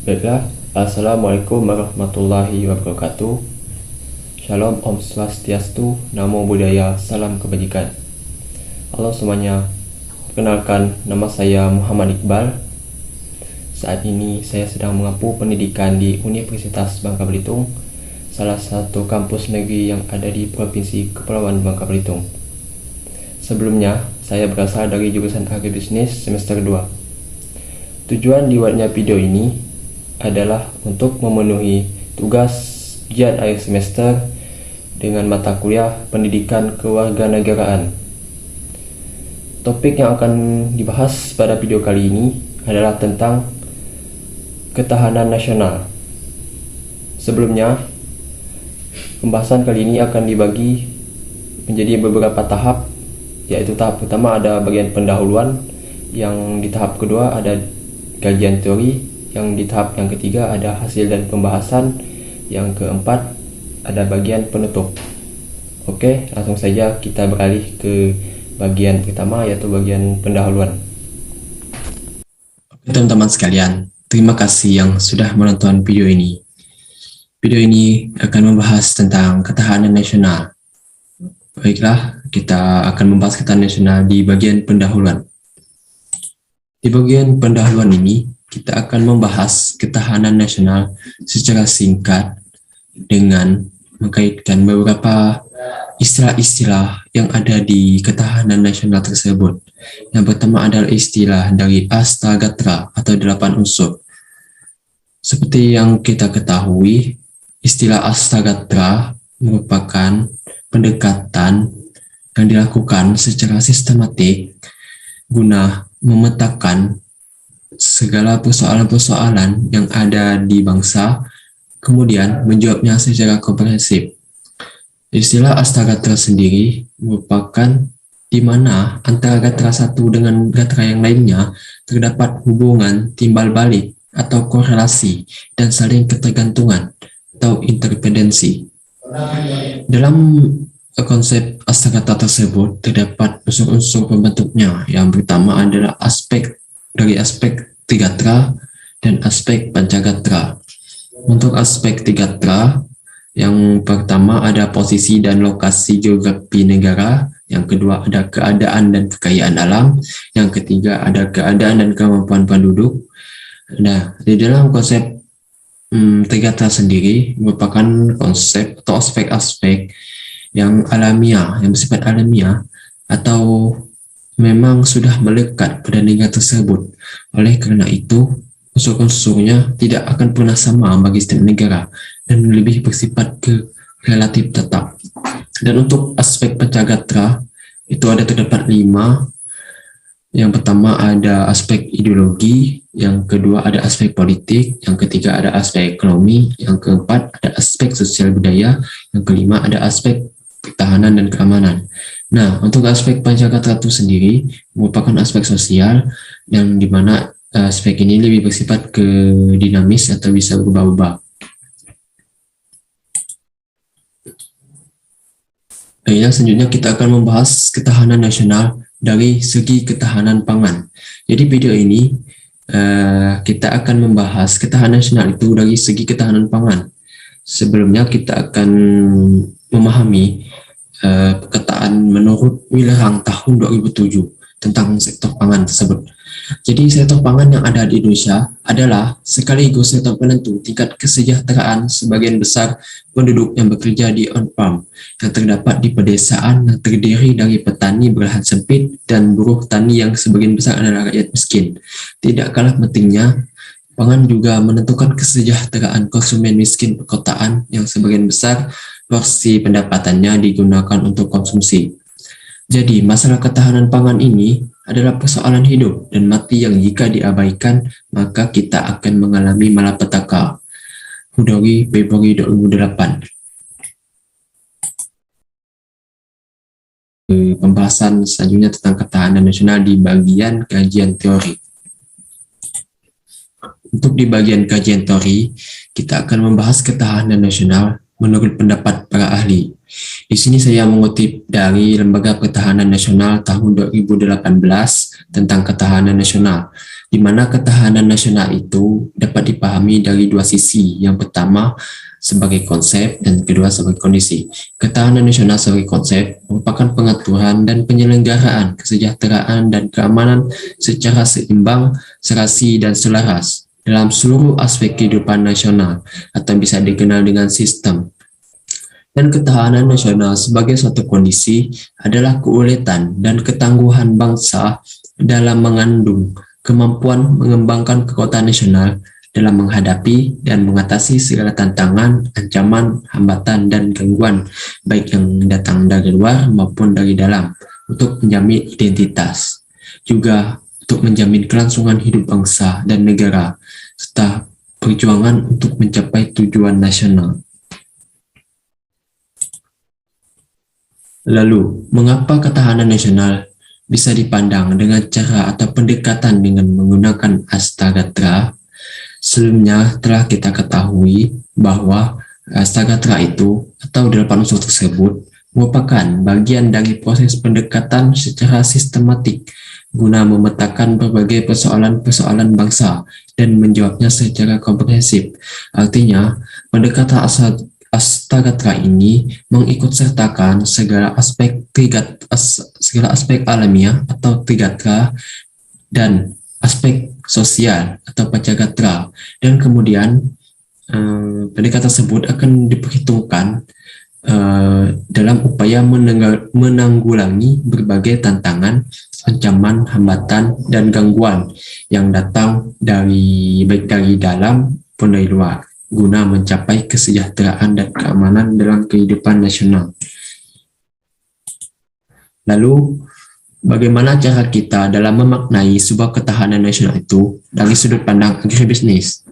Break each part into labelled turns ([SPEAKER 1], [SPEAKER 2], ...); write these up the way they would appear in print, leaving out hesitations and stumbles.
[SPEAKER 1] Baiklah, Assalamualaikum warahmatullahi wabarakatuh. Shalom, Om Swastiastu, Namo Buddhaya, Salam Kebajikan. Halo semuanya, perkenalkan nama saya Muhammad Iqbal. Saat ini saya sedang menempuh pendidikan di Universitas Bangka Belitung, salah satu kampus negeri yang ada di Provinsi Kepulauan Bangka Belitung. Sebelumnya, saya berasal dari jurusan Agribisnis semester 2. Tujuan dibuatnya video ini adalah untuk memenuhi tugas ujian akhir semester dengan mata kuliah pendidikan kewarganegaraan. Topik yang akan dibahas pada video kali ini adalah tentang ketahanan nasional. Sebelumnya, pembahasan kali ini akan dibagi menjadi beberapa tahap, yaitu tahap pertama ada bagian pendahuluan, yang di tahap kedua ada kajian teori, yang di tahap yang ketiga ada hasil dan pembahasan, yang keempat ada bagian penutup. Oke, langsung saja kita beralih ke bagian pertama, yaitu bagian pendahuluan.
[SPEAKER 2] Oke teman-teman sekalian, terima kasih yang sudah menonton video ini. Video ini akan membahas tentang ketahanan nasional. Baiklah, kita akan membahas ketahanan nasional di bagian pendahuluan. Di bagian pendahuluan ini, kita akan membahas ketahanan nasional secara singkat dengan mengkaitkan beberapa istilah-istilah yang ada di ketahanan nasional tersebut. Yang pertama adalah istilah dari Astagatra atau 8 unsur. Seperti yang kita ketahui, istilah Astagatra merupakan pendekatan yang dilakukan secara sistematik guna memetakan segala persoalan-persoalan yang ada di bangsa, kemudian menjawabnya secara komprehensif. Istilah Astagatra sendiri merupakan di mana antara gatra satu dengan gatra yang lainnya terdapat hubungan timbal balik atau korelasi dan saling ketergantungan atau interdependensi. Dalam konsep Astagatra tersebut terdapat unsur-unsur pembentuknya. Yang pertama adalah aspek Trigatra dan aspek Pancagatra. Untuk aspek Trigatra, yang pertama ada posisi dan lokasi geografi negara, yang kedua ada keadaan dan kekayaan alam, yang ketiga ada keadaan dan kemampuan penduduk. Nah, di dalam konsep Trigatra sendiri merupakan konsep atau aspek-aspek yang alamiah, yang bersifat alamiah atau memang sudah melekat pada negara tersebut. Oleh karena itu, unsur-unsurnya tidak akan pernah sama bagi setiap negara dan lebih bersifat relatif tetap. Dan untuk aspek Pancagatra, itu ada terdapat 5. Yang pertama ada aspek ideologi, yang kedua ada aspek politik, yang ketiga ada aspek ekonomi, yang keempat ada aspek sosial budaya, yang kelima ada aspek pertahanan dan keamanan. Nah, untuk aspek Pancagatra itu sendiri merupakan aspek sosial yang dimana aspek ini lebih bersifat ke dinamis atau bisa berubah-ubah. Baiklah, selanjutnya kita akan membahas ketahanan nasional dari segi ketahanan pangan. Jadi video ini kita akan membahas ketahanan nasional itu dari segi ketahanan pangan. Sebelumnya kita akan memahami perkataan menurut Wilhelm tahun 2007 tentang sektor pangan tersebut. Jadi sektor pangan yang ada di Indonesia adalah sekaligus sektor penentu tingkat kesejahteraan sebagian besar penduduk yang bekerja di on-farm yang terdapat di pedesaan yang terdiri dari petani berlahan sempit dan buruh tani yang sebagian besar adalah rakyat miskin. Tidak kalah pentingnya, pangan juga menentukan kesejahteraan konsumen miskin perkotaan yang sebagian besar porsi pendapatannya digunakan untuk konsumsi. Jadi, masalah ketahanan pangan ini adalah persoalan hidup dan mati yang jika diabaikan, maka kita akan mengalami malapetaka. Hudori, Februari 2008. Pembahasan selanjutnya tentang ketahanan nasional di bagian kajian teori. Untuk di bagian kajian teori, kita akan membahas ketahanan nasional menurut pendapat para ahli. Di sini saya mengutip dari Lembaga Pertahanan Nasional tahun 2018 tentang ketahanan nasional, di mana ketahanan nasional itu dapat dipahami dari dua sisi. Yang pertama sebagai konsep dan kedua sebagai kondisi. Ketahanan nasional sebagai konsep merupakan pengaturan dan penyelenggaraan kesejahteraan dan keamanan secara seimbang, serasi, dan selaras dalam seluruh aspek kehidupan nasional atau bisa dikenal dengan sistem. Dan ketahanan nasional sebagai suatu kondisi adalah keuletan dan ketangguhan bangsa dalam mengandung kemampuan mengembangkan kekuatan nasional dalam menghadapi dan mengatasi segala tantangan, ancaman, hambatan, dan gangguan, baik yang datang dari luar maupun dari dalam, untuk menjamin identitas, juga untuk menjamin kelangsungan hidup bangsa dan negara, serta perjuangan untuk mencapai tujuan nasional. Lalu, mengapa ketahanan nasional bisa dipandang dengan cara atau pendekatan dengan menggunakan Astagatra? Sebelumnya telah kita ketahui bahwa Astagatra itu atau 8 unsur tersebut merupakan bagian dari proses pendekatan secara sistematik guna memetakan berbagai persoalan-persoalan bangsa dan menjawabnya secara komprehensif. Artinya, pendekatan Astagatra ini mengikut sertakan segala aspek alamiah atau Trigatra dan aspek sosial atau Panchagatra, dan kemudian pendekatan tersebut akan diperhitungkan dalam upaya menanggulangi berbagai tantangan, ancaman, hambatan, dan gangguan yang datang baik dari dalam maupun dari luar, guna mencapai kesejahteraan dan keamanan dalam kehidupan nasional. Lalu, bagaimana cara kita dalam memaknai sebuah ketahanan nasional itu dari sudut pandang agribisnis?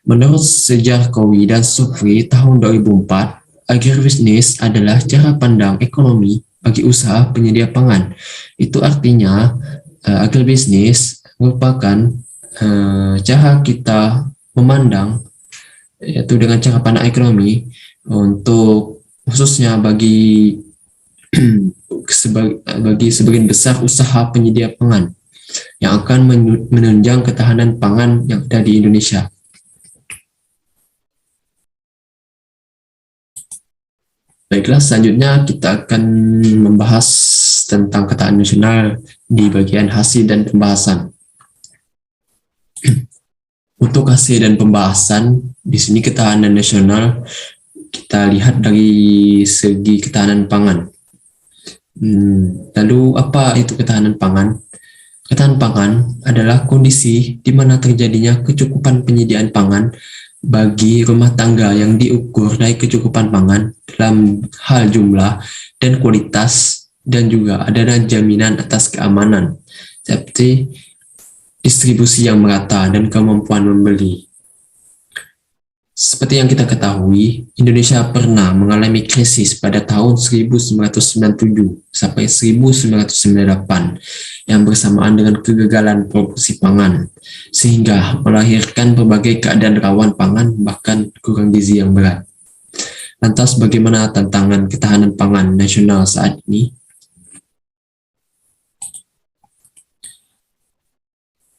[SPEAKER 2] Menurut Sejarkowi dan Sufri tahun 2004, agribisnis adalah cara pandang ekonomi bagi usaha penyedia pangan. Itu artinya agribisnis merupakan cara kita memandang, yaitu dengan cara pandang ekonomi, untuk khususnya bagi sebagian besar usaha penyedia pangan yang akan menunjang ketahanan pangan yang ada di Indonesia. Baiklah, selanjutnya kita akan membahas tentang ketahanan nasional di bagian hasil dan pembahasan. Untuk hasil dan pembahasan, di sini ketahanan nasional kita lihat dari segi ketahanan pangan. Lalu apa itu ketahanan pangan? Ketahanan pangan adalah kondisi di mana terjadinya kecukupan penyediaan pangan bagi rumah tangga yang diukur dari kecukupan pangan dalam hal jumlah dan kualitas, dan juga adanya jaminan atas keamanan seperti distribusi yang merata dan kemampuan membeli. Seperti yang kita ketahui, Indonesia pernah mengalami krisis pada tahun 1997 sampai 1998 yang bersamaan dengan kegagalan produksi pangan, sehingga melahirkan berbagai keadaan rawan pangan bahkan kurang gizi yang berat. Lantas bagaimana tantangan ketahanan pangan nasional saat ini?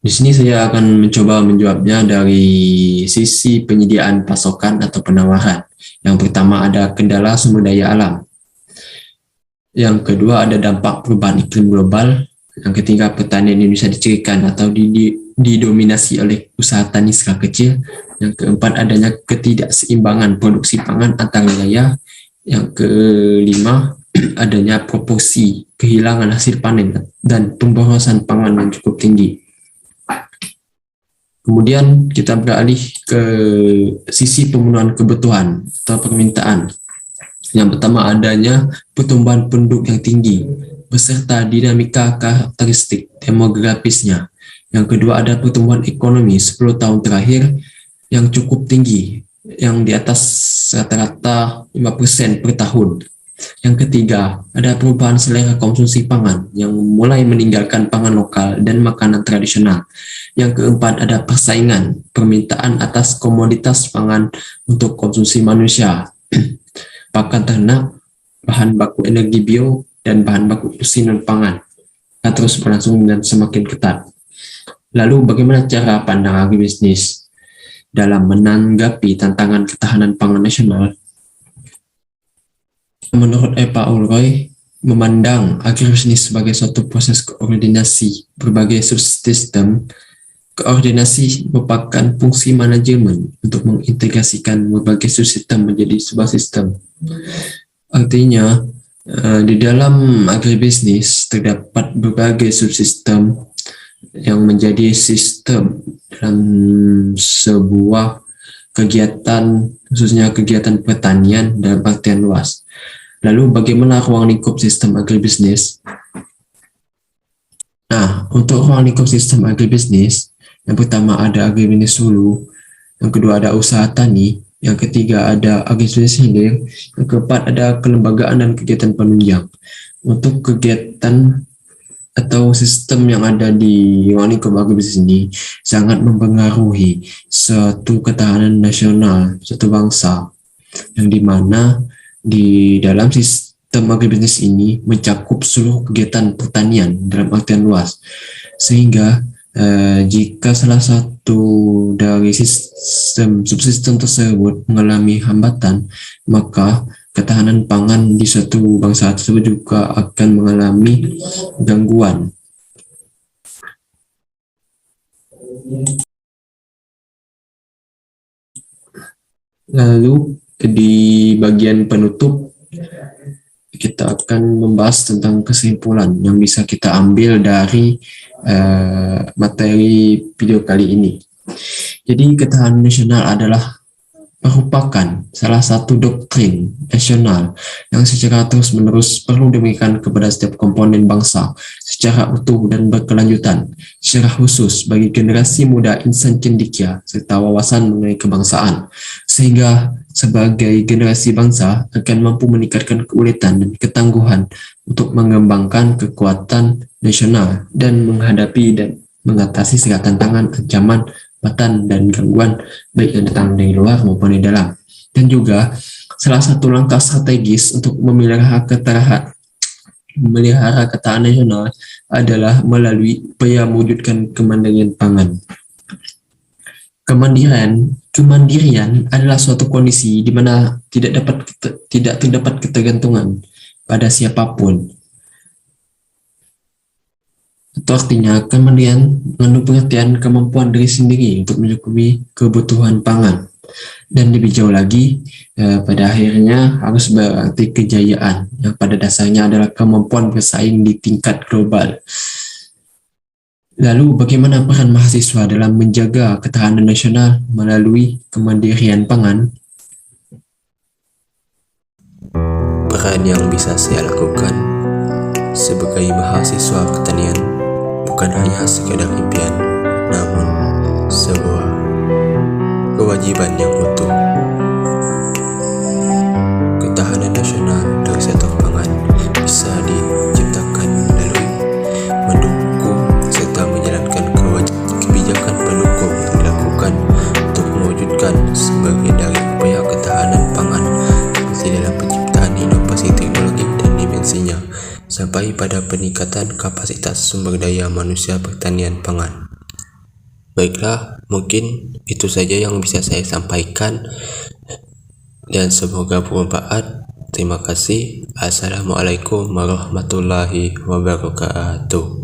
[SPEAKER 2] Di sini saya akan mencoba menjawabnya dari sisi penyediaan pasokan atau penawaran. Yang pertama ada kendala sumber daya alam. Yang kedua ada dampak perubahan iklim global. Yang ketiga, pertanian Indonesia dicirikan atau didominasi oleh usaha tani skala kecil. Yang keempat, adanya ketidakseimbangan produksi pangan antar wilayah. Yang kelima, adanya proporsi kehilangan hasil panen dan pemborosan pangan yang cukup tinggi. Kemudian kita beralih ke sisi pemenuhan kebutuhan atau permintaan. Yang pertama adanya pertumbuhan penduduk yang tinggi beserta dinamika karakteristik demografisnya. Yang kedua ada pertumbuhan ekonomi 10 tahun terakhir yang cukup tinggi, yang di atas rata-rata 5% per tahun. Yang ketiga, ada perubahan selera konsumsi pangan yang mulai meninggalkan pangan lokal dan makanan tradisional. Yang keempat, ada persaingan permintaan atas komoditas pangan untuk konsumsi manusia. pakan ternak, bahan baku energi bio, dan bahan baku usinan pangan akan terus berlangsung dan semakin ketat. Lalu bagaimana cara pandang agribisnis dalam menanggapi tantangan ketahanan pangan nasional? Menurut Eva Ulroy, memandang agribisnis sebagai suatu proses koordinasi berbagai subsistem. Koordinasi merupakan fungsi manajemen untuk mengintegrasikan berbagai subsistem menjadi sebuah sistem. Artinya, di dalam agribisnis terdapat berbagai subsistem yang menjadi sistem dalam sebuah kegiatan, khususnya kegiatan pertanian dalam artian luas. Lalu bagaimana ruang lingkup sistem agribisnis? Nah, untuk ruang lingkup sistem agribisnis, yang pertama ada agribisnis hulu, yang kedua ada usaha tani, yang ketiga ada agribisnis hilir, yang keempat ada kelembagaan dan kegiatan penunjang. Untuk kegiatan atau sistem yang ada di ruang lingkup agribisnis ini sangat mempengaruhi suatu ketahanan nasional suatu bangsa, yang dimana di dalam sistem agribisnis ini mencakup seluruh kegiatan pertanian dalam artian luas, sehingga jika salah satu dari sistem subsistem tersebut mengalami hambatan, maka ketahanan pangan di suatu bangsa tersebut juga akan mengalami gangguan. Lalu di bagian penutup kita akan membahas tentang kesimpulan yang bisa kita ambil dari materi video kali ini. Jadi ketahanan nasional adalah merupakan salah satu doktrin nasional yang secara terus-menerus perlu diberikan kepada setiap komponen bangsa secara utuh dan berkelanjutan, secara khusus bagi generasi muda insan cendekia serta wawasan mengenai kebangsaan, sehingga sebagai generasi bangsa akan mampu meningkatkan keuletan dan ketangguhan untuk mengembangkan kekuatan nasional dan menghadapi dan mengatasi segala tantangan, ancaman, hambatan dan gangguan baik yang datang dari luar maupun di dalam. Dan juga salah satu langkah strategis untuk memelihara ketahanan nasional adalah melalui upaya mewujudkan kemandirian pangan. Kemandirian adalah suatu kondisi di mana tidak terdapat ketergantungan pada siapapun. Itu artinya kemandirian mengandung pengertian kemampuan diri sendiri untuk mencukupi kebutuhan pangan. Dan lebih jauh lagi, pada akhirnya harus berarti kejayaan yang pada dasarnya adalah kemampuan bersaing di tingkat global. Lalu bagaimana peran mahasiswa dalam menjaga ketahanan nasional melalui kemandirian pangan?
[SPEAKER 1] Peran yang bisa saya lakukan sebagai mahasiswa pertanian bukan hanya sekadar impian, namun sebuah kewajiban yang utuh. Ketahanan nasional dari sektor pangan bisa diciptakan melalui mendukung serta menjalankan kebijakan pendukung yang dilakukan untuk mewujudkan sebagai dari upaya ketahanan pangan seperti dalam penciptaan inovasi teknologi dan dimensinya, sampai pada peningkatan kapasitas sumber daya manusia pertanian pangan. Baiklah, mungkin itu saja yang bisa saya sampaikan dan semoga bermanfaat. Terima kasih. Assalamualaikum warahmatullahi wabarakatuh.